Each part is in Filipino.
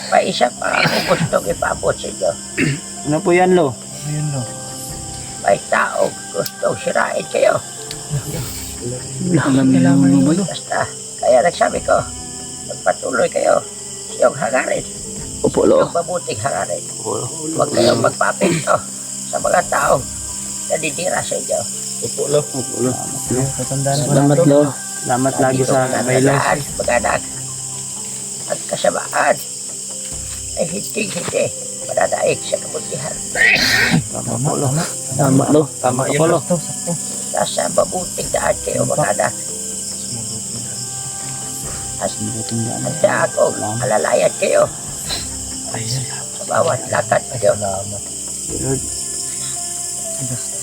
May isa pa ako gustong ipabot sa inyo. Ano po yan, Lo? Ayun no. May tao gustong sirain kayo. Kailangan mo ba yun? Basta, kaya nagsabi ko, magpatuloy kayo sa iyong hangarin. Opo, Lo. Yung mabuting hangarin. Huwag kayong magpapinto sa mga taong nadidira sa inyo. Opo, Lo. Opo, Lo. Tatandaan ko Salamat, natin. Lo. Salamat lagi sa kailas. Mag-anak at kasamaan ay hindi mananaig sa kabutihan. Tama po, Lo. Tama, Lo. Tama po, Lo. Sakto, sakto. Nasa mabuting daan kayo mga anak. At handa akong alalayan kayo sa bawat lakad nyo. Lord.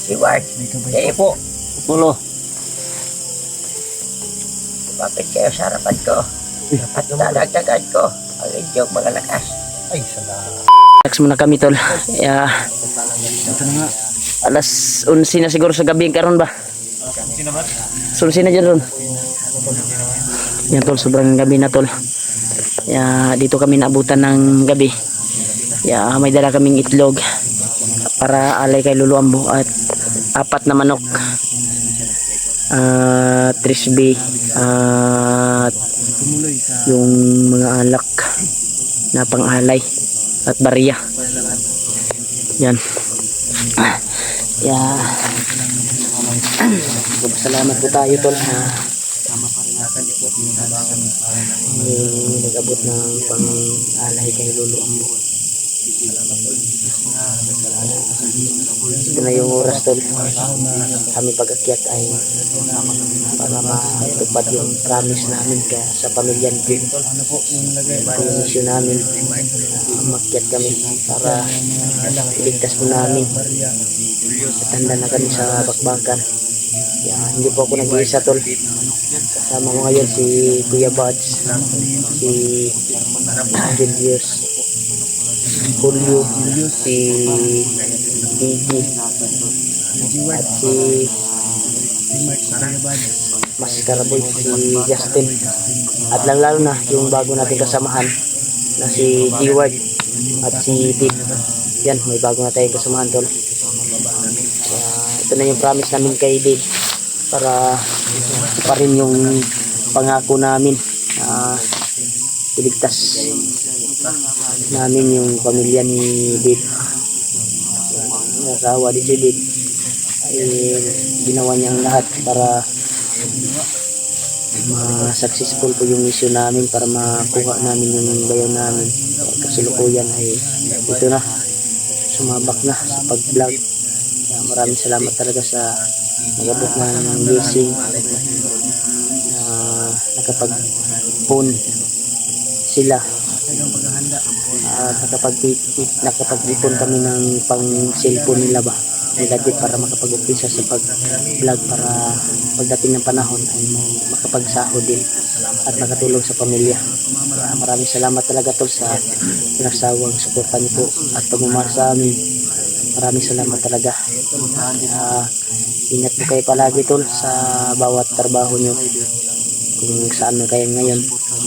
Si Ward, kayo po, Opo, Lo. lumapit kayo sa harapan ko at dadagdagan ko ang inyong mga lakas. Ay, salamat. Relax muna kami tol. Ito na nga. Alas 11 na siguro sa gabi karon ba? 11 na dyan ron. Yan tol, sobrang gabi na tol. Dito kami naabutan ng gabi. May dala kaming itlog para alay kay Lolo Ambo at 4 na manok. Trisby at yung mga alak na pang-alay at bariya. Yan. Salamat po tayo tol na nag-abot ng pang-alay kay Lolo Ambo. Ito na yung oras tol. Kami pag-akyat ay para matupad yung promise namin sa pamilya ni Jim. Yung mission namin, umakyat kami para iligtas mo namin at handa na kami sa bakbakan. Hindi po ako nag-iisa tol. Kasama ko ngayon si Kuya Buds, si Julius, Julio, si Gigi at si Mascaraboy, si Justin at lalo na yung bago nating kasamahan na si G-Ward at si Dave. Yan, may bago na tayong kasamahan tol. Ito na yung promise namin kay Dave para pa rin yung pangako namin iligtas namin yung pamilya ni Dave. Nasawa din si Dave, ginawa niya ang lahat para ma-successful po yung mission namin, para makuha namin yung bayan namin. Kasalukuyan ay ito na, sumabak na sa pag-vlog. Maraming salamat talaga sa nag-abot ng blessing na nakapag-phone sila at nakapag-ipon kami ng pang cellphone nila ba nilagit para makapag-umpisa sa pag-vlog, para pagdating ng panahon ay makapagsahod din at makatulong sa pamilya. Maraming salamat talaga tol sa pinasawang suporta niyo po at pagmamahal sa amin. Maraming salamat talaga. Ingat po kayo palagi tol sa bawat trabaho nyo, kung saan na kayo ngayon,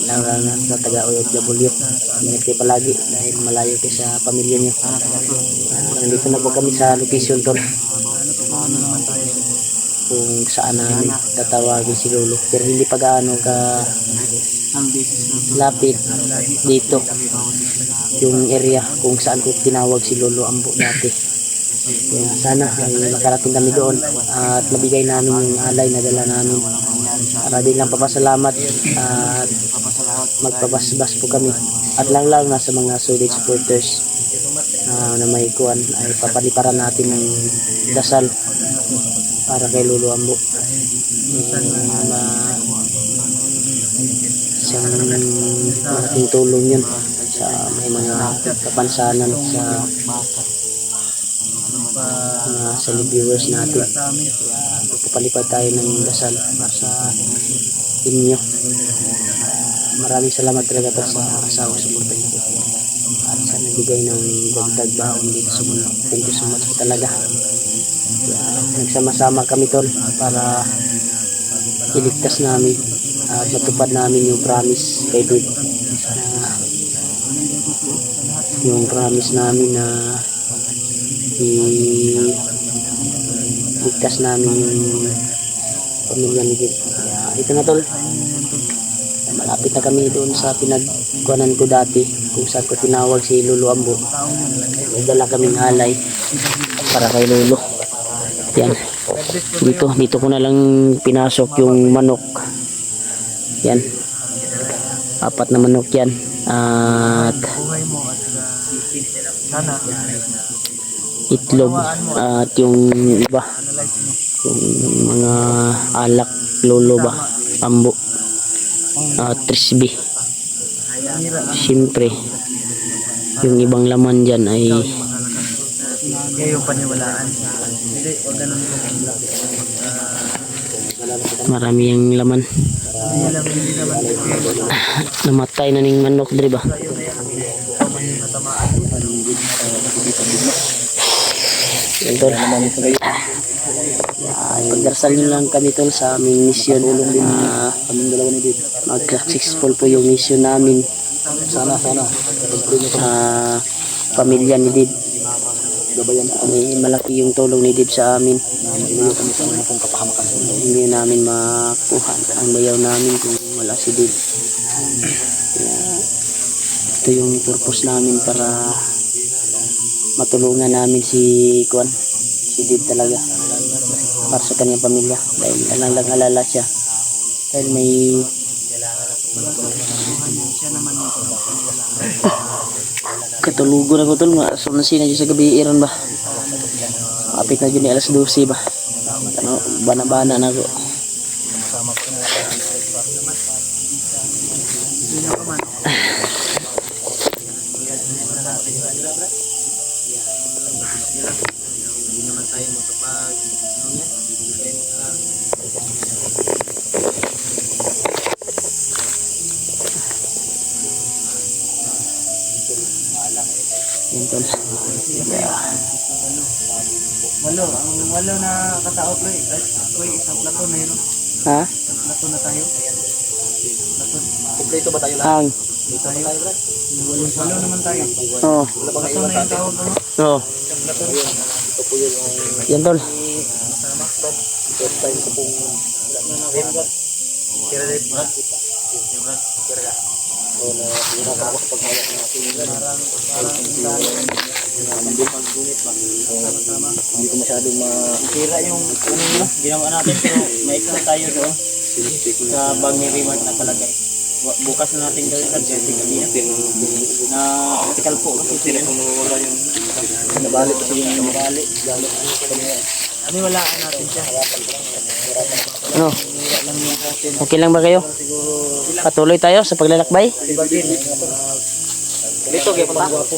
lalo na sa taga-OFW. Ingat kayo palagi dahil malayo kayo sa pamilya nyo. Nandito na po kami sa location tol, kung saan namin tatawagin si Lolo, pero hindi pa gaano ka lapit dito yung area kung saan ko tinawag si Lolo Ambo dati. Sana ay makarating kami doon at mabigay namin yung alay na dala namin, para din lang papasalamat at magpabasbas po kami, at lang na sa mga solid supporters na may kuwan ay papaliparan natin ng dasal para kay Lolo Ambo. Siyang malaking tulong yun sa may mga kapansanan sa sa viewers natin. Papalipad tayo ng dasal para sa inyo. Maraming salamat talaga po sa asawa sa suporta niyo at sa nagbigay ng dagdag baon dito sa mundo. Thank you so much po talaga. Nagsama-sama kami tol para iligtas namin at matupad namin yung promise kay Dave na yung promise namin na ligtas namin yung pamilya ni Jim. Kaya ito na tol, malapit na kami doon sa pinagkuhanan ko dati kung saan ko tinawag si Lolo Ambo. May dala kaming alay para kay Lolo. Yan, dito ko na lang pinasok yung manok. Yan, 4 na manok yan. At itlog at yung iba, yung mga alak Lolo ba, Ambo, at trisby. Siyempre yung ibang laman dyan ay yung paniwalaan. Hindi, wag ganun. marami yung laman. Namatay na ning manok diri ba. Yan tol. Pagdarasal nyo lang kami tol sa aming mission na mag-successful po yung mission namin. Sana sa pamilya ni Dib. Malaki yung tulong ni Dib sa amin. Hindi namin makuha ang bayaw namin kung wala si Dib. Ito yung purpose namin para matulungan namin si Dib talaga para sa kanyang pamilya, dahil alala siya, dahil may katulugo na ko tol, sunasi na dyan sa gabi iron ba, kapit na dyan ni alas 12 ba, ano, bana-bana na ko. Yan tol. Walo na katao pre. Isang plato na yun. Ha? Isang plato na tayo. Kompleto ba tayo lahat? Ang. Walo naman tayo. Oo. Plato na yung tawag mo. Oo. Yan tol. Hindi ko masyadong Sira yung ginawa natin pero may extra tayo doon sa bag ni Reward na palagay. Bukas na natin gawin sa kanina na optical po kasi sila nabalik kasi yung nabali. Ano walaan natin siya. Ano? Okay lang ba kayo? Patuloy tayo sa paglalakbay? dito kaya pa gwapo.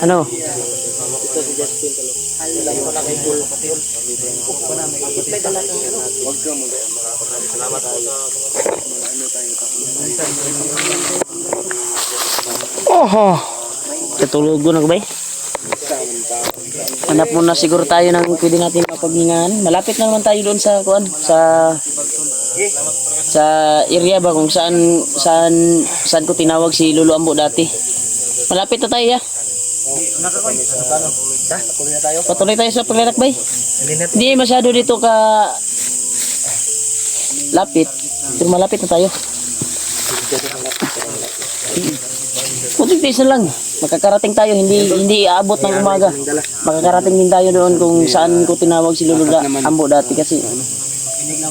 Ano? Oho. Katulugo na ko ba? Hanap muna siguro tayo ng pwede natin mapaghingahan. Malapit na naman tayo doon sa sa area ba kung saan ko tinawag si Lolo Ambo dati. Malapit na tayo ya. Patuloy tayo sa paglalakbay. Hindi masyado dito ka lapit. Pero malapit na tayo. Kunting tiis na lang. Makakarating tayo, hindi aabot ng umaga. Makakarating din tayo doon kung saan ko tinawag si Lolo Ambo dati kasi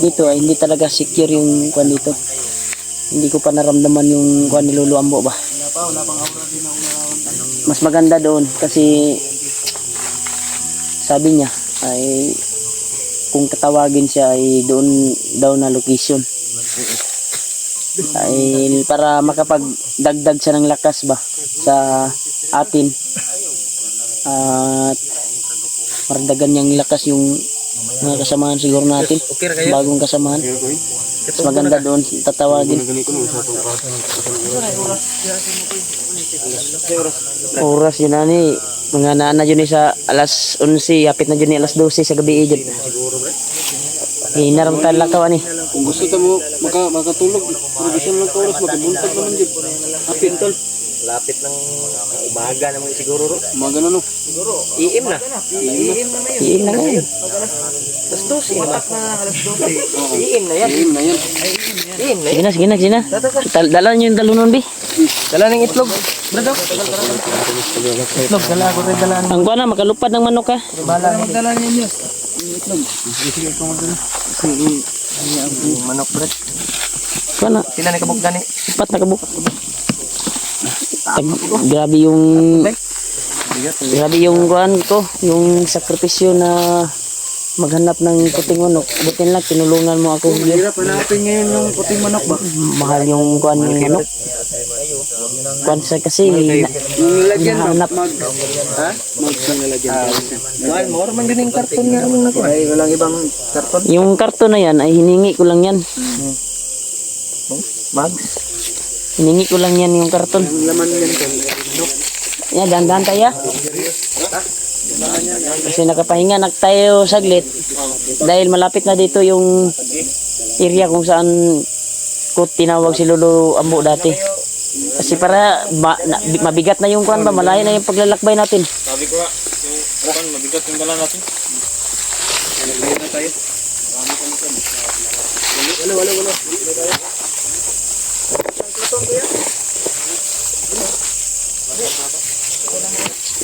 dito ay hindi talaga secure yung kwan dito. Hindi ko pa naramdaman yung kwan ni Lolo Ambo ba. Mas maganda doon kasi sabi niya ay kung tatawagin siya ay doon daw na location. Ay para makapagdagdag siya ng lakas ba sa atin at maradagan niyang lakas yung mga kasamahan siguro natin, bagong kasamahan. Mas maganda doon tatawagin. Oras yun na ni mga nana yun sa alas 11, hapit na yun ni alas 12 sa gabi yun. Hinaram tayo lakaw ani. Kung gusto ta mo makatulog, pero gusto mo lang ka oras makabuntag naman jud. Hapin tol. Lapit ng umaga naman siguro ro. Mga ganun no. Iim na. Iin na ngayon. Alas 12 na ba? Iim na yan. Iim na yan. Iim na Sige na, sige na. Dala nyo yung dalunon, Bi. Dala ng itlog. Itlog, dala ko rin dala. Ang kuha na, makalupad ng manok, ha. Bala magdala niyo. Manok bread. Kuha na, Sila na kabuk gani. 4 na kabuk. Grabe yung... Grabe yung kuhaan ko. Yung sakripisyo na maghanap ng puting manok. Butin lang, tinulungan mo ako. Hirap hanapin ngayon yung puting manok ba? Mahal yung kuhaan ng manok. Kuhaan sa kasi... Nilagyan hinahanap. Ha? Nilagyan. Mahal mo man ganing karton nga mo nako. Ay, walang ibang karton. Yung karton na yan, ay hiningi ko lang yan. Mags. Hiningi ko lang yan yung karton. Ang laman yan tol. Yan, dahan-dahan tayo. Kasi nakapahinga na tayo saglit. Dahil malapit na dito yung area kung saan ko tinawag si Lolo Ambo dati. Kasi para mabigat na yung kuan ba, malayo na yung paglalakbay natin. Sabi ko yung mabigat yung dala natin. Naglayo na tayo. Wala.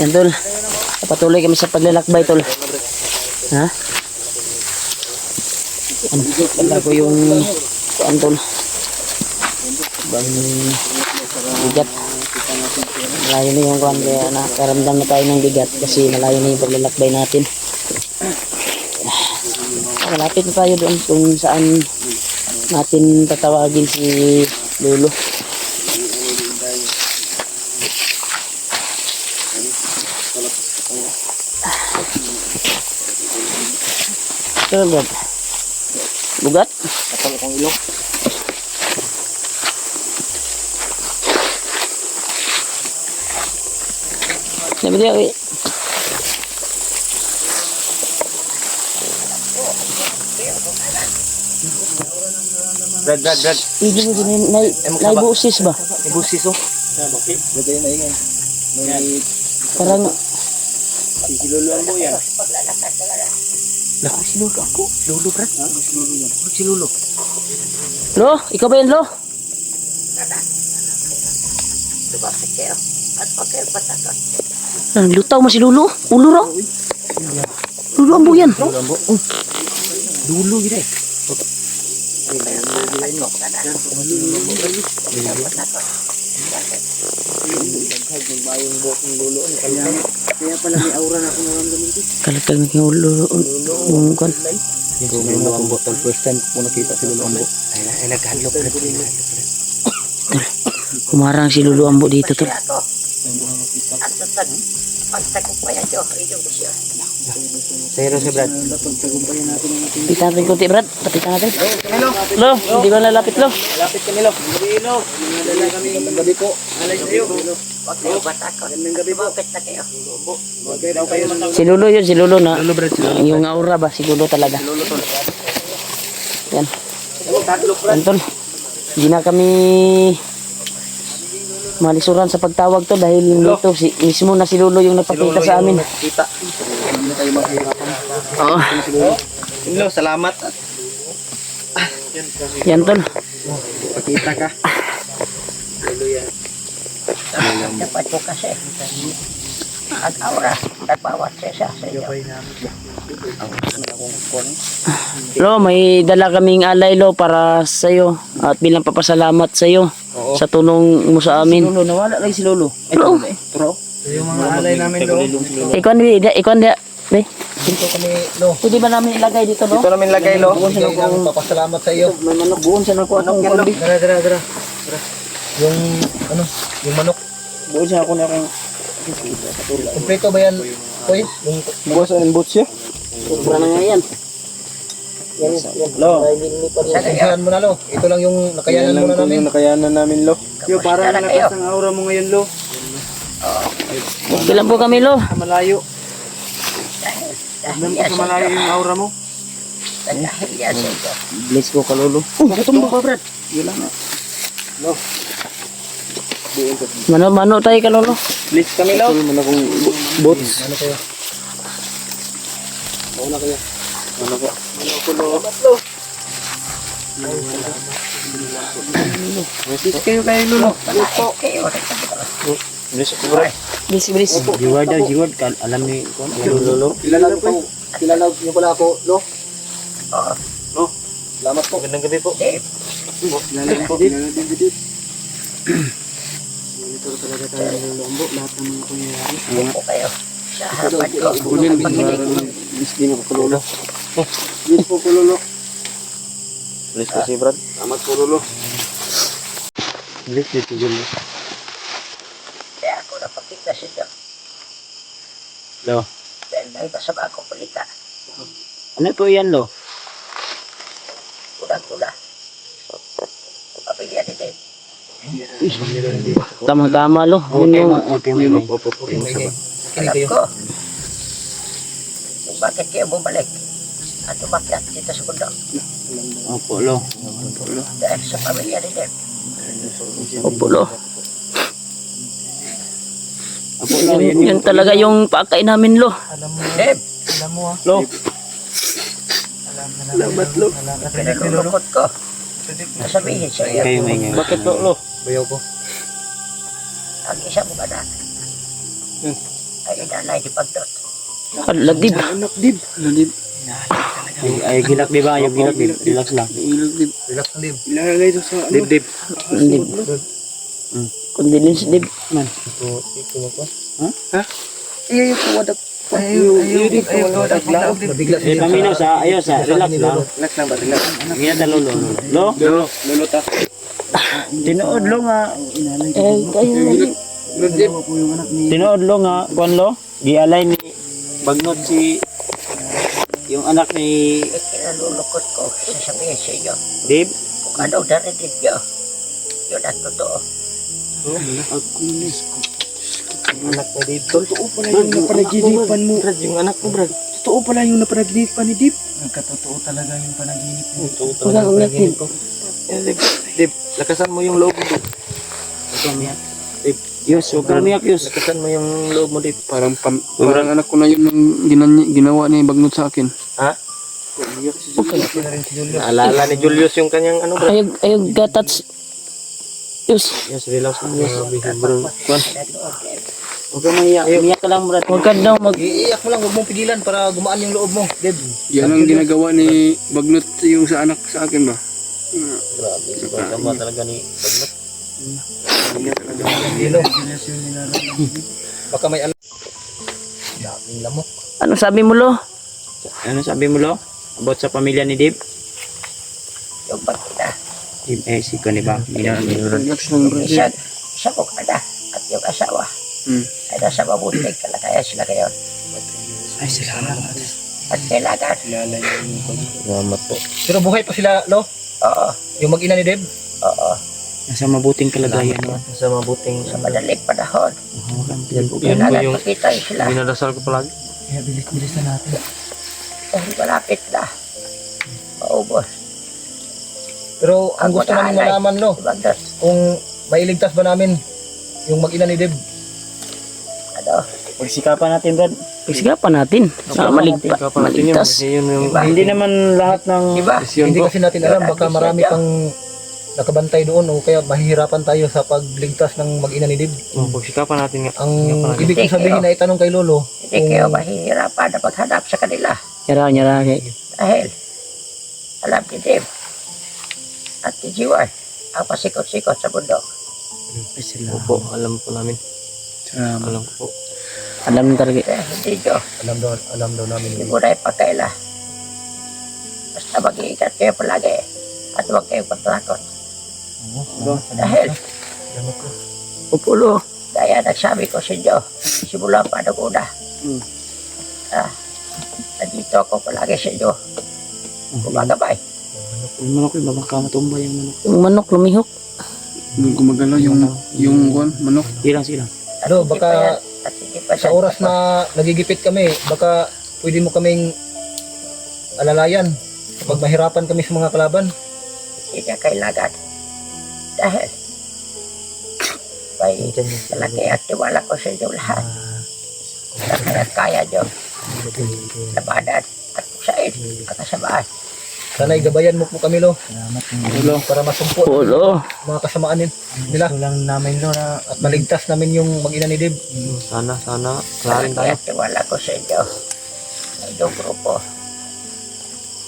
Yan tol. Patuloy kami sa paglalakbay tol. Ha? Yan. Wala ko yung kuan tol. Bang bigat. Malayo na yung kuan kaya nakaramdam na tayo ng bigat kasi malayo na yung paglalakbay natin. Malapit na tayo doon kung saan natin tatawagin si Lolo. Bugat. Bugat? Kapal kong ilong. Sabi dia, wi. Brad. Hindi mo gini naibusis ba? Ibusis oh. Lagay na ingay. Parang Si Lolo Ambo yan. Naku si Lolo ako. Lolo brad. Si Lolo. Lo, ikaw ba yan, Lo? Lutaw mo si Lolo. Ulo raw. Lolo Ambo yan. Dulo gid eh. Kaya pala may aura na ako naramdaman ko. Kalagkag na kyung ulo. Yung kuan. Yung Lolo Ambo tol first time ko nakita si Lolo Ambo. Ay naghalok brad. Humarang si Lolo Ambo dito, tol. Zero si brad. Pagtagumpayan natin ang ating Patitan natin konti, Brad. Patitan natin. Lo, hindi ba lalapit, Lo? Lapit kami Lo. Lo. dala kami ng gabi po. Alay sa'yo. Magandang gabi po. Okay daw kayo ng Si Lolo yun, si Lolo na. Yung aura ba, si Lolo talaga. Yan. Yan, tol. Hindi na kami malisuran sa pagtawag to dahil dito mismo na si Lolo yung nagpakita sa amin. Kita. Hindi tayo maghihirapan. Oo. Lolo, salamat. Yan, tol. Pakita ka. Dapat po kasi. At aura, nagbawat siya sa iyo. Lo, may dala kaming alay, Lo, para sa'yo. At bilang papasalamat sa'yo sa tulong mo sa amin. Lolo, nawala lagi si Lolo. Lo, Yung mga alay namin doon. ikaw na, Be. Dito kami, Lo. Pwede ba namin ilagay dito, Lo? Ito namin lagay, Lo. Bigay ng papasalamat sa iyo. May manok buon sa nako akong kundi. Dara. Yung ano, yung manok. Buon sa ako na akong Kompleto ba yan? Hoy, yung buwas ang boots siya. sobra na nga yan. Yan. Lo. Yan. Saan mo na lo? Ito lang yung nakayanan mo na namin. nakayanan namin Lo. Yo, parang nalakas ang aura mo ngayon lo. Bilang po kami, Lo. Sa malayo. Sa malayo yung aura mo. Dahil yan sa inyo. Bless ko ka lolo. Tumba ka, Brad. Yun lang. Mano tayo ka lolo. Please kami, Lo. Ito naman akong boots. Ano kayo? Mauna kayo. Ano po? Please kayo kayo, Lolo. Malait kayo. Bless ko, Brad. Bilis. Jiward daw, Jiward. Alam ni Lolo. Kilala niyo pala ako, Lo. Oo. Lo. Salamat po. Magandang gabi po. Dave, Kilala po. Kilala din, Dip. Monitor talaga tayo ng lombo. Lahat ng mga pangyayari. upo kayo. Sa harapan ko. Ako din, Pakinig. bless din ako, Lolo. Bless po, Lolo. Bless ko si Brad. Salamat po, Lolo. Bless dito, Lolo. Kaya ako napakita sa inyo. Lo. Dahil nagpasama ako palita. Ano po yan, Lo? Kulang-kulang. Pamilya ni Dave. Tama lo. Yun yung Alam ko. Kung bakit kayo bumalik at umakyat dito sa bundok. Opo, Lo. Dahil sa pamilya ni Dave. Opo lo. Opo, Lo. Yun talaga yung pakain namin lo. Dave, Lo. Salamat, Lo. pinalulukot ko. Nasabihin sa iyo. Kayo may ngayon. Bakit, Lo? Bayaw ko. Ang isa mong anak ay inalay ni Pagdot. Ladib. Anak, Dib. Dib. Ay, gilak, di ba? Ayaw gilak, Dib. Relax lang. Ilag, Dib. Relax, Dib. Ilalagay ito sa ano? Dib. Dib. Condolence dib. Man. Iya, yung kawadak. Eh, paminaw sa, ayaw sa, relax lang. Relax lang ba? Relax. Ngayon ta, Lolo. Lo? Lolo ta. Tinuod, Lo nga. Kayo. Dib. Tinuod, Lo nga. Kuan, Lo? Gialay ni Bagnot si yung anak ni Pinalulukot ko. Sasabihin sa inyo. Dib. Kung anong narinig nyo. Yun ang totoo. Anak mo, Dib. Totoo pala yung napanaginipan mo. Brad, yung anak mo, Brad. Totoo pala yung napanaginipan ni Dib. Nagkatotoo talaga yung panaginip mo. Totoo Wala kong natin. Dib, lakasan mo yung loob mo, Dib. Yus, huwag ka umiyak, Yus. Lakasan mo yung loob mo, Dib. Parang anak ko na yun yung ginawa ni Bagnot sa akin. Ha? Naalala ni Julius yung kanyang ano, Brad. Ayog gatats. Yus. Yes, relax lang, Yus. Kuan. Huwag ka umiyak. Umiyak ka lang, Brad. Huwag ka daw Iiyak mo lang, huwag mong pigilan para gumaan yung loob mo, Dib. Yan ang ginagawa ni Bagnot yung sa anak sa akin ba? Grabe, sobrang talaga ni Bagnot. Baka may alam. Daming lamok. Ano sabi mo lo? Ano sabi mo, Lo? About sa pamilya ni Dib? Yung pagkita. Dib, si ko, di ba? Relax lang, bro. Isa kong anak at yung asawa. Ay nasa mabuting kalagayan sila ngayon. Ay, salamat. At kailangan. Salamat po. Pero buhay pa sila, Lo? Oo. Yung mag-ina ni Deb? Oo. Nasa mabuting kalagayan. Sa mabuting... Sa madaling panahon. Yan po Kailangan makita sila. dinadasal ko palagi. Kaya bilis-bilisan natin. Dahil malapit na. Maubos. Pero ang Ako gusto namin naalay. malaman, Lo, Ibagdas. kung mailigtas ba namin yung mag-ina ni Deb? Ano? Pagsikapan natin, Brad. Pagsigapan natin. Maligtas. Diba? Hindi naman lahat ng... Diba? Hindi kasi natin alam, baka marami pang nakabantay doon o kaya mahihirapan tayo sa pagligtas ng mag-ina ni Deb. Pagsikapan natin nga. Ang ibig kong sabihin na itanong kay Lolo, Hindi kayo mahihirapan na maghanap sa kanila. Nyara. Dahil alam ni Dave at ni Jiwan ang pasikot-sikot sa bundok. Opo, alam po namin. Alam po. Alam talaga. Kaya hindi nyo, alam daw namin. hindi mo na ipagkaila. Basta mag-iingat kayo palagi at huwag kayong patakot. Dahil, Opo lo. gaya nagsabi ko sa inyo, simula pa nung una. Nandito ako palagi sa inyo. Gumagabay. Yung manok, baka matumba yung manok. Yung manok lumihok. Gumagalaw yung manok. Silang. Ano, baka At hindi pa sa oras na nagigipit kami, baka pwede mo kaming alalayan. Kapag mahirapan kami sa mga kalaban, Hindi na kailangan. Dahil may malaki at tiwala ko sa inyo lahat. Na kaya nyo labanan at puksain ang kasamaan. sana'y gabayan mo po kami, Lo. Salamat Lo, para masumpo Lo. mga kasamaan nila. Gusto lang namin, Lo, na At maligtas namin yung mag-ina ni Dib. Sana Malaki at tiwala ko sa inyo. Sa inyong grupo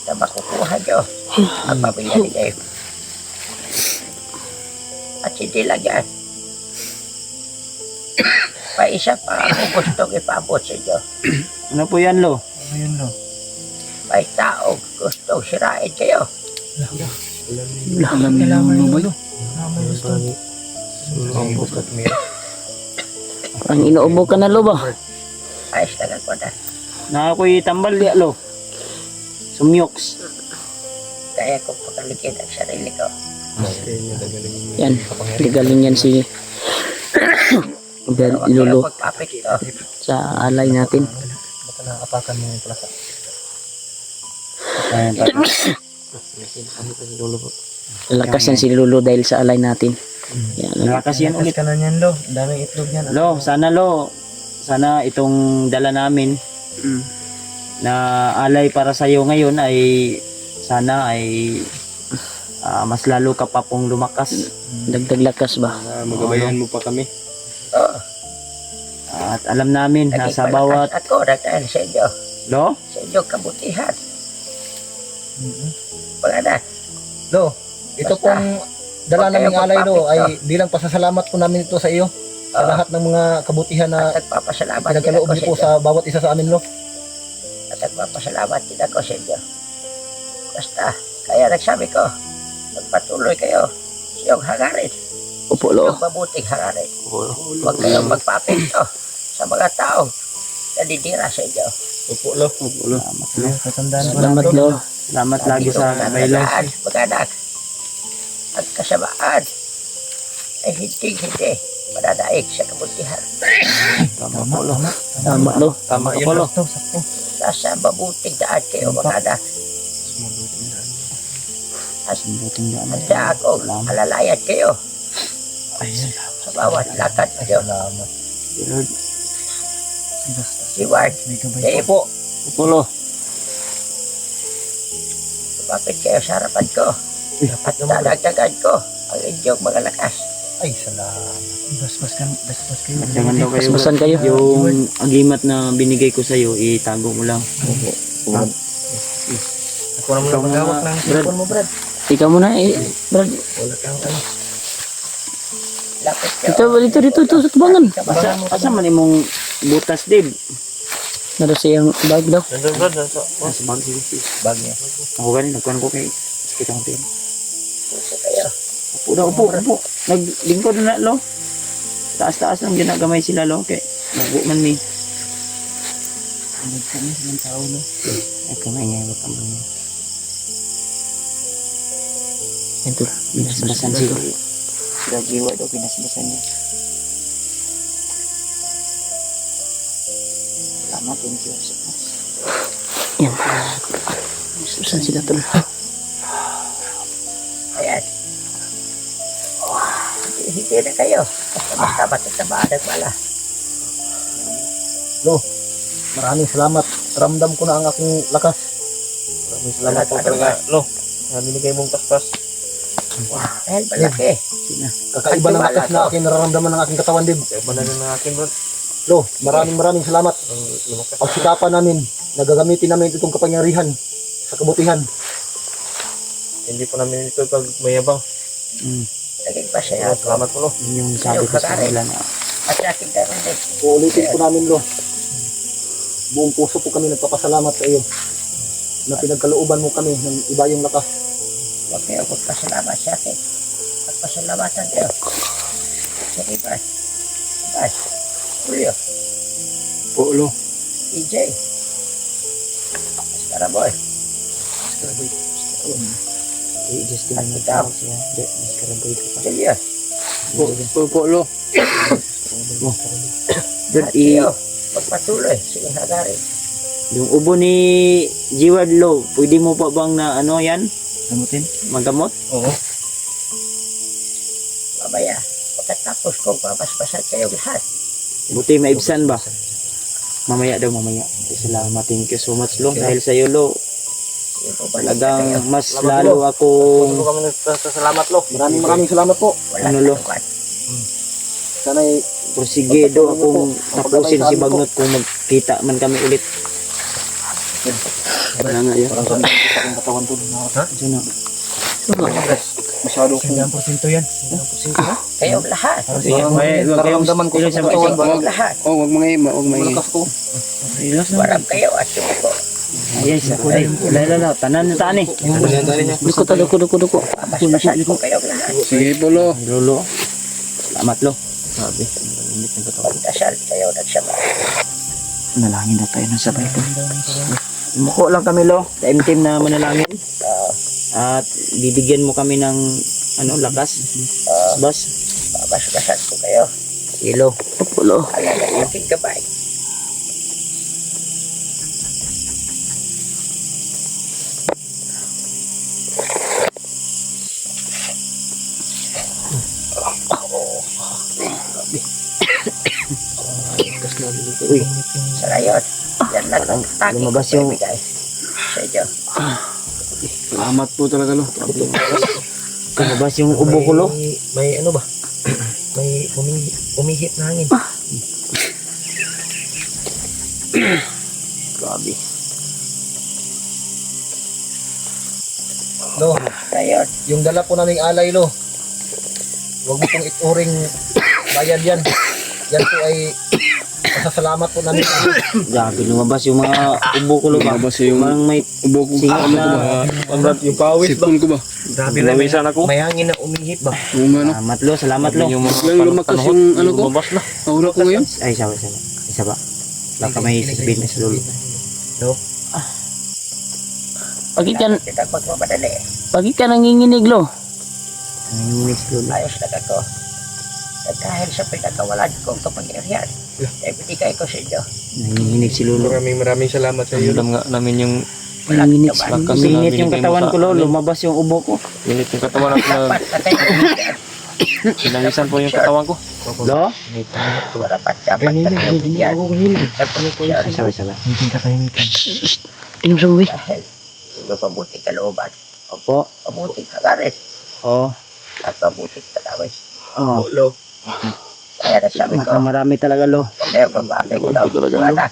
na makukuha nyo ang pamilya ni Dave. At hindi lang yan. May isa pa ako gustong ipabot sa inyo. ano po yan, Lo? Ano yun, Lo? May taong gustong sirain kayo. Alam niyo mo ba yun? Ang inuubo ka na, Lo ba? Ayos na lang ko na. Na ako'y tambal di, Lo. Sumyoks. Kaya kong pagaligin ang sarili ko. Yan. Galing yan si Pero huwag Lolo kayong magpapik ito. sa alay natin. Baka naapakan mo yung plasa. Lakas yan si Lolo dahil sa alay natin. Yan. Nalakas yan ulit. Ka na niyan, Lo. Ang daming itlog niyan. Lo, sana itong dala namin na alay para sa iyo ngayon ay sana ay mas lalo ka pa pong lumakas. Dagdag lakas ba? Magabayan mo pa kami. Oo. At alam namin na Naging sa bawat malakas ako dahil sa inyo. Lo, Sa inyong kabutihan. Mga anak, Lo, ito Basta, pong dala huwag kayong naming alay, Lo, magpapik, ay bilang pasasalamat po namin ito sa iyo. Sa Oo. lahat ng mga kabutihan na at nagpapasalamat din pinagkaloob ako niyo sa po inyo. sa bawat isa sa amin, Lo. At nagpapasalamat din ako sa inyo. Basta, kaya nagsabi ko, magpatuloy kayo sa iyong hangarin. Opo, Lo. Yung mabuting hangarin. Huwag kayong magpapinto sa mga taong nadidira sa inyo. Opo, Lo. katandaan mo. Salamat, Lo. Salamat lagi sa baylo. Mga anak, ang kasamaan ay hindi mananaig sa kabutihan. Tama po, Lo. Tama, Lo. Tama Opo, yun, Lo. Lo. Nasa mabuting daan kayo, mga anak. Buting daan. Handa akong alalayan kayo sa bawat lakad kayo. Salamat. Lord, Si Ward, Dave, Opo. Opo, Lo. lumapit kayo sa harapan ko. At dadagdagan ko ang inyong mga lakas. Ay, salamat. Basbas kayo. Jangan daw kayo. Basbasan kayo. Yung agimat na binigay ko sa iyo, itago mo lang. Ako naman ang maghawak ng cellphone mo, Brad. Ikaw muna, Brad. Wala kang ano. Lapit kayo. Dito, sa tubangan. Asa man imong butas, Dib? Naro siyang bag daw. Nandun, Brad. Sa bag, sige. Bag niya. Ako ganin, nagkuhan ko kay sakit ang tin. Puso kayo. Upo daw, upo. Naglingkod na, Lo. Taas-taas lang ginagamay sila, Lo. Kay magbuman mi. Kami silang tao, Lo. Ay, kamay nga, wag kang banyo. Ito. Binasbasan si sila jiwa daw, binasbasan niya. Salamat, thank you. Yan. Saan sila tol? Ayan. Hindi na kayo. Basta matatamaan ng bala. Lo, maraming salamat. Ramdam ko na ang aking lakas. Maraming salamat po talaga, Lo. Binigay mong paspas. Dahil malaki. Kakaiba ng lakas na aking nararamdaman ng aking katawan, Dib. Kakaiba na rin ng aking, Brad. Lo, maraming salamat. Pagsikapan namin, nagagamitin namin itong kapangyarihan sa kabutihan. Hindi po namin ito pag mayabang. Naging masaya ako. Salamat po, Lo. Yung sabi ko sa kanila na At aking narinig. Uulitin po namin, Lo. Buong puso po kami nagpapasalamat sa iyo na pinagkalooban mo kami ng iba yung lakas. Huwag kayo magpasalamat sa akin. At pasalamatan kayo. Sige, Bas. Bas. Julio. po, Lo. EJ. Askaraboy. Justin At ang ikaw. tawag siya. Iskaraboy ko pa. Julius. Po, Lo. Brad, At kayo. Magpatuloy sa inyong hagarin. Yung ubo ni Jiward Lo, pwede mo pa bang na ano yan? Gamutin? Magamot? Oo. Mamaya, pagkatapos ko, papaspasan kayo lahat. Buti maibsan ba? Mamaya daw, mamaya. Salamat, thank you so much, Lo. Dahil sa iyo, Lo, Hindi po balik na kayo. talagang mas lalo akong kami nagsasalamat, Lo. Maraming salamat po. Wala Ano, na Lo? naman. Sana'y porsigido akong tapusin si Bagnot kung magkita man kami ulit. Wala nga yun. parang sabi ko sa aking katawan to. Ha? Ito na. Masyado kong... yan. Kayong lahat. Nararamdaman ko sa katawan ba? Kayong lahat. Oh, wag mga ima, wag mga Malakas ko. Relax na. Waram kayo at sumuko. Ayan siya. Lala, tanan na tani. Duko. Papaspasan ko kayong lahat. Sige po, Lo. Lolo. Salamat, Lo. Sabi. Magdasal kayo nagsama. Nalangin na tayo ng sabay ko. Muko lang kami, Lo. Team na manalangin. At bibigyan mo kami ng lakas. Bas. Papaspasan ko kayo. Ilo. Lo. Alam ang aking gabay. Uy. Sa ngayon, yan lang ang taki ko lumabas yung- ibigay sa inyo. Salamat po talaga, Lo. Lumabas yung ubo ko, Lo. May ano ba? May umihip na hangin. Grabe. Lo, Ngayon, yung dala po naming alay, Lo. Huwag mo pong ituring bayad yan. Yan po ay pasasalamat po namin. Grabe, lumabas yung mga ubo ko, Lo. Lumabas yung may ubo ko. Singat na. Yung pawis ba? ko ba? Grabe na. May hangin na umihip ba? Salamat, Lo. Salamat, Lo. Lang lumakas yung ano ko, Lumabas na. aura ko ngayon. Ay, isa ba? Baka may sasabihin na sa Lolo. Bakit ka, kita magmamadali. bakit ka nanginginig, Lo? Nanginginig si Lolo. Ayos lang ako. At dahil sa pinakawalan kong kapangyarihan, ay binigay ko sa inyo. Nanginginig si Lolo. Maraming salamat sa iyo. Alam nga namin yung Walang Nanginginig naman. si Lolo. Minit yung katawan ko, Lo. Lumabas yung ubo ko. minit yung katawan at Dapat na kayo bigyan. pinawisan po yung katawan ko. Lo? Dapat na kayo bigyan. Sabi. Inom sa uwi. Dahil, hindi mabuti ka looban. Opo. Mabuti ka garit. Oo. At mabuti ka lawis. Oo. Kaya nasabi ko, Marami talaga, Lo. kaya pababay ko daw. Wala.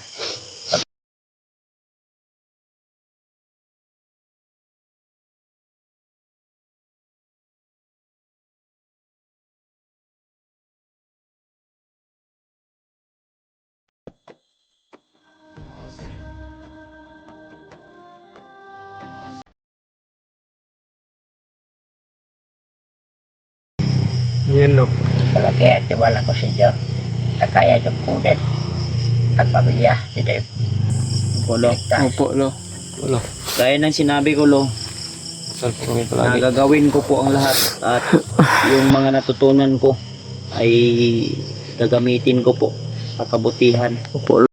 Yan, Lo. Kaya tiwala ko sa inyo na kaya nyo kunin ang pamilya ni Dave. Opo, Lo. Ligtas. Opo, Lo. Gaya ng sinabi ko, Lo, Saan po kami palagi? nagagawin ko po ang lahat at yung mga natutunan ko ay gagamitin ko po sa kabutihan. Opo, Lo.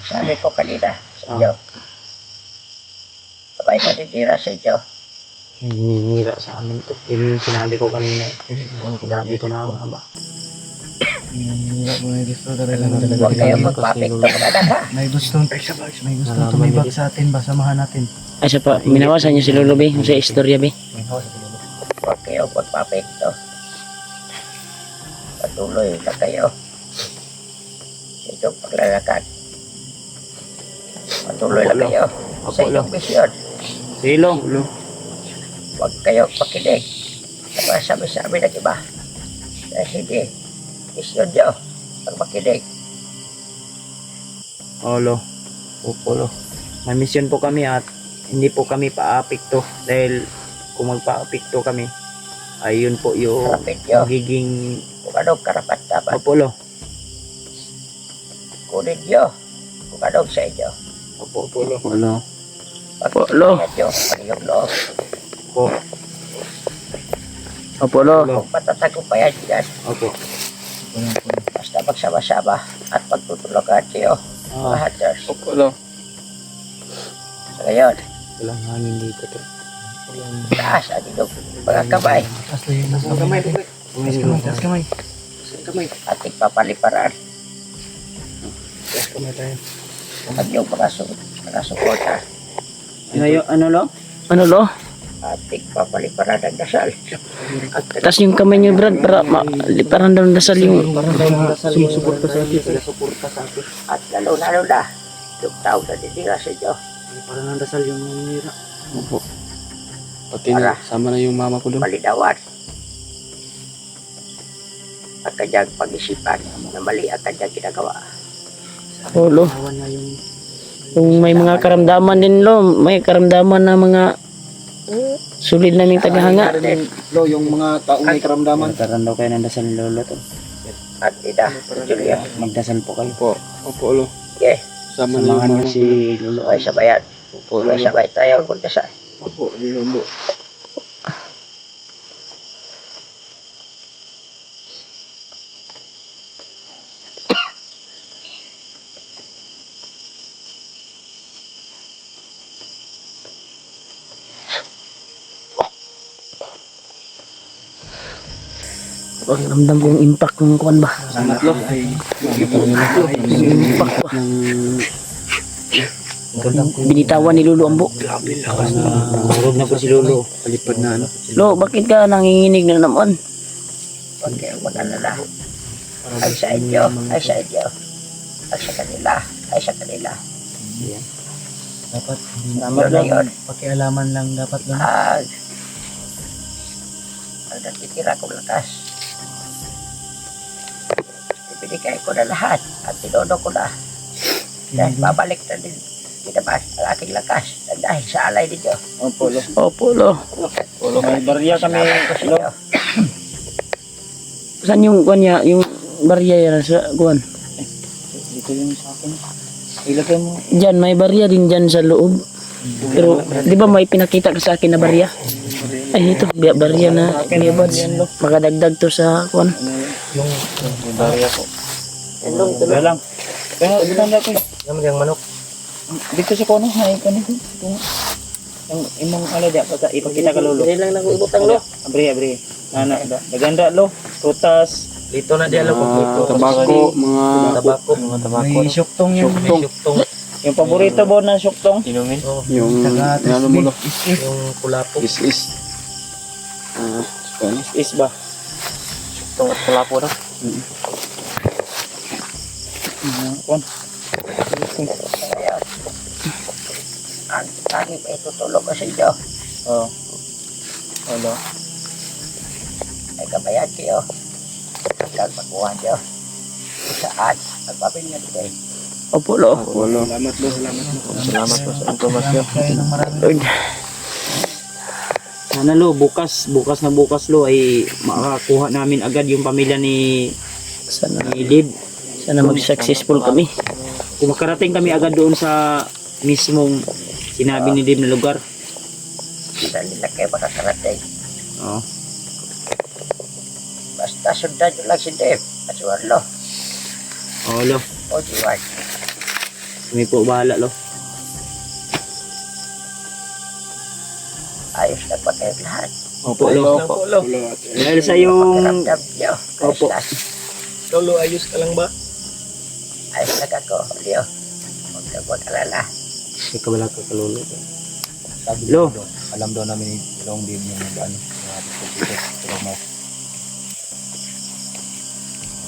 Sabi ko kanina sa inyo, sabay natitira sa inyo. Hininira sa amin to. Yun yung sinabi ko kanina. Sinabi ko na ba? Huwag kayong magpapekto mga anak ha. May gustong tumibak sa atin ba? Samahan natin. Ay, siya pa, minawasan niyo si Lolo, be. Yung sa istorya, be. Huwag kayong magpapekto. Patuloy na kayo sa inyong paglalakad. Patuloy na kayo sa inyong misyon. Silo. Huwag kayong pakinig sa mga sabi-sabi ng iba. Dahil hindi, misyon nyo ang makinig. Lo. Opo, Lo. May mission po kami at hindi po kami paapekto dahil kung magpaapekto kami ay yun po yung Kapit nyo magiging kung anong karapat dapat. Opo, Lo. Kunin nyo kung anong sa inyo. Opo, Lo. Pagkakayan nyo ang iyong loob. Opo. Opo, lo. Kung patatagumpayan dyan, Opo. basta magsama-sama at pagtutulakan kayo, mga hunters. Opo, lo. So ngayon, Walang hangin dito, Tol. taas ang inyong mga kamay. Ating papaliparan. Ang iyong mga suporta. Ngayon, ano lo? Ano, lo? Ating papaliparan ng dasal. At Tas yung kamay niyo, Brad, para parang daw dasal yung... Sumusuporta sa akin. Sumusuporta sa akin. At lalo-lalo na, yung tao na didira sa inyo, Parang nandasal yung mga nira. Opo. Pati na, sama na yung mama ko doon. malinawan. Ang kanyang pag-isipan na mali ang kanyang ginagawa. Oo, lo. Awan na yung Kung may mga karamdaman din, lo. May karamdaman na mga sulid naming tagahanga. Lo, yung mga taong may karamdaman. Nagkaroon daw kayo ng dasal ni Lolo, Tol. At ina, Julia, Magdasal po kayo. Opo. Opo, lo. okay, Sama na yung Samahan mama niyo ko. si Lolo. may sabayan. May sabay tayo kung dasal. Opo, Lolo. Ramdam ko yung impact ng kuwan ba? Salamat, lo. Yung impact ba? Binitawan ni Lolo ang buhok. Marunong na po si Lolo. Palipad na ano. Lo, bakit ka nanginginig na naman? Huwag kayong mag-alala. Ay sa inyo, ay sa inyo. Ay sa kanila, ay sa kanila. Dapat, Yun na yun. pakialaman lang dapat lang. Ang natitira kong lakas. Ibinigay ko na lahat at tinodo ko na. Dahil babalik na din naman ang aking lakas na dahil sa alay ninyo. Opo, lo. Opo, lo. May barya kami, Salamat ko sa lo. inyo. Saan yung kuwan niya? Yung barya yan sa kuwan? Dito yung sa akin. Ilagay mo. Diyan, may barya din dyan sa loob. Pero, di ba may pinakita ka sa akin na barya? Ay, ito, barya na earbuds. Makadagdag to sa kuwan. Yung barya po. Wala lang. Pero, bitanda ko Yung manok. dito sa kono, na ikaw nito. Yung imong ano diya, ipakita ka lolo. Dili lang nag-ibutang, lo. Abri. Ana, daganda lo. Prutas. Dito na diyan Tabako, mga... Tabako. Mga tabako. May syuktong yan. Syuktong. Syuktong. Yung paborito mo na syuktong. Inumin. Yung... Ano mo, lo? Yung kulapo. Is. Ano? Is ba? Syuktong at kulapo na. Kon. Ang tanging may tutulong ko sa inyo Oh. Hello. ay kabayan kayo. Hanggang makuha nyo kung saan ang pamilya nito. Opo, lo. Opo, lo. Salamat lo, salamat lo. Salamat po sa informasyon. Lord. Sana lo, bukas lo ay makakuha namin agad yung pamilya ni Sana, Liv. sana mag-successful kami. Kung makarating kami agad doon sa mismong sinabi ni Liv na lugar. Hindi na nila kayo makakarating. Oo. Basta sundan nyo lang si Dave at si Warlo Oh, lo. o si Ward. Kami po bahala lo. Ayos na pa kayong lahat. Opo lo. Opo, lo. Dahil sa yung Pakiramdam nyo. Ayos Opo. na. Lolo, ayos ka lang ba? Ayos na ako, Leo. Huwag kang mag-alala. Ikaw wala ka kalolo. Sabi Lo. Lo, alam daw namin ni Long Dim yung ano, pero mas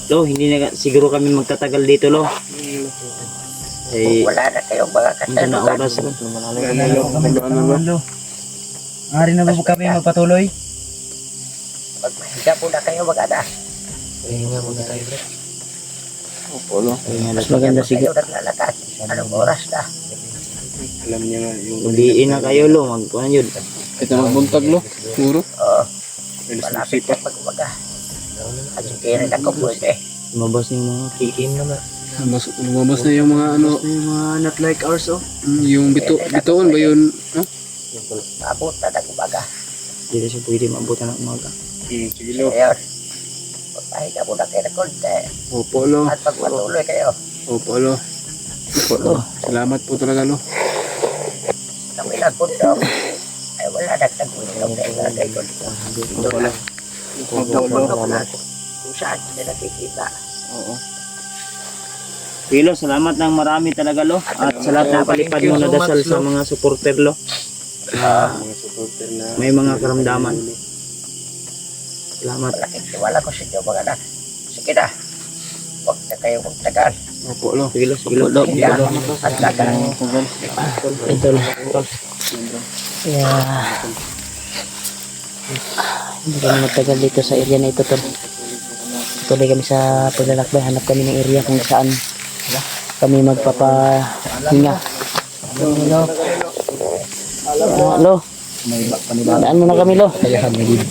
lo, hindi na siguro kami magtatagal dito lo. Eh, Kung wala na kayong mga minsan na katanungan, oras lo. Ano ba? Ari na ba po kami magpatuloy? magmahiga muna kayo mag-anak. Pahinga muna tayo, bro. Opo, lo. Mas maganda Kayo siguro. naglalakad. Anong oras na? Alam niya nga yung... Uliin na kayo lo, magkuhan yun. Ito magbuntag, lo. Puro. Oo, malapit na mag-umaga. At hindi rin ako pwede. Lumabas yung mga Kikim naman. Lumabas na yung mga ano... Yung mga not like ours, oh. Yung bitoon ba yun? Ha? Maabot na ng umaga. Hindi siya pwede maabutan ng umaga. Kilo. Ngayon, magpahinga muna kayo ng konti Opo, lo. at magpatuloy kayo. Opo, lo. Opo, lo. Salamat po talaga, lo. Kami nagpundok. Ay wala nagtagpundok na ilagay ko dito. Opo, lo. Pundok na kung saan sila nakikita. Oo. Pilo, salamat ng marami talaga lo. At sa lahat ng palipad mo na dasal sa mga supporter lo. Mga supporter na. May mga karamdaman. Salamat. Malaking tiwala ko sa inyo mga anak. Sige na. Huwag na kayo magtagal. Opo, lo. Sige lo. Kaya at gagawin. Idol. Yeah. Hindi kami magtagal dito sa area na ito, tol. Tuloy kami sa paglalakbay. Hanap kami ng area kung saan kami magpapahinga. Lo. Daan mo na kami, lo. Kayahan mo din.